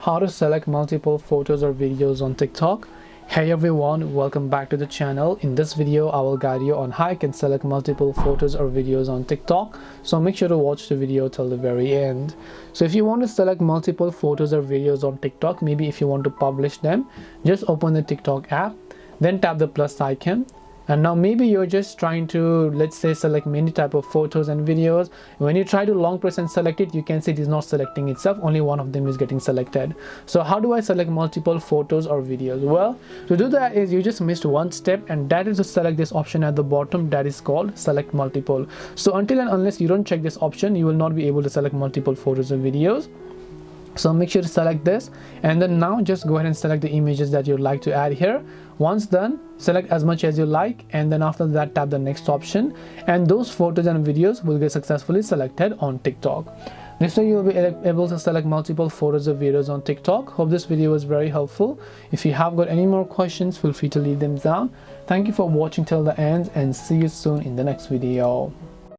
How to select multiple photos or videos on TikTok. Hey everyone, welcome back to the channel. In this video I will guide you on how you can select multiple photos or videos on TikTok, so make sure to watch the video till the very end. So if you want to select multiple photos or videos on TikTok, maybe if you want to publish them, just open the TikTok app, then tap the plus icon. And now maybe you're just trying to, let's say, select many type of photos and videos. When you try to long press and select it, you can see it is not selecting itself, only one of them is getting selected. So how do I select multiple photos or videos? Well, to do that is you just missed one step, and that is to select this option at the bottom that is called select multiple. So until and unless you don't check this option, you will not be able to select multiple photos or videos. So make sure to select this, and then now just go ahead and select the images that you'd like to add here. Once done, select as much as you like, and then after that tap the next option, and those photos and videos will get successfully selected on TikTok. This way you'll be able to select multiple photos or videos on TikTok. Hope this video was very helpful. If you have got any more questions, feel free to leave them down. Thank you for watching till the end, and see you soon in the next video.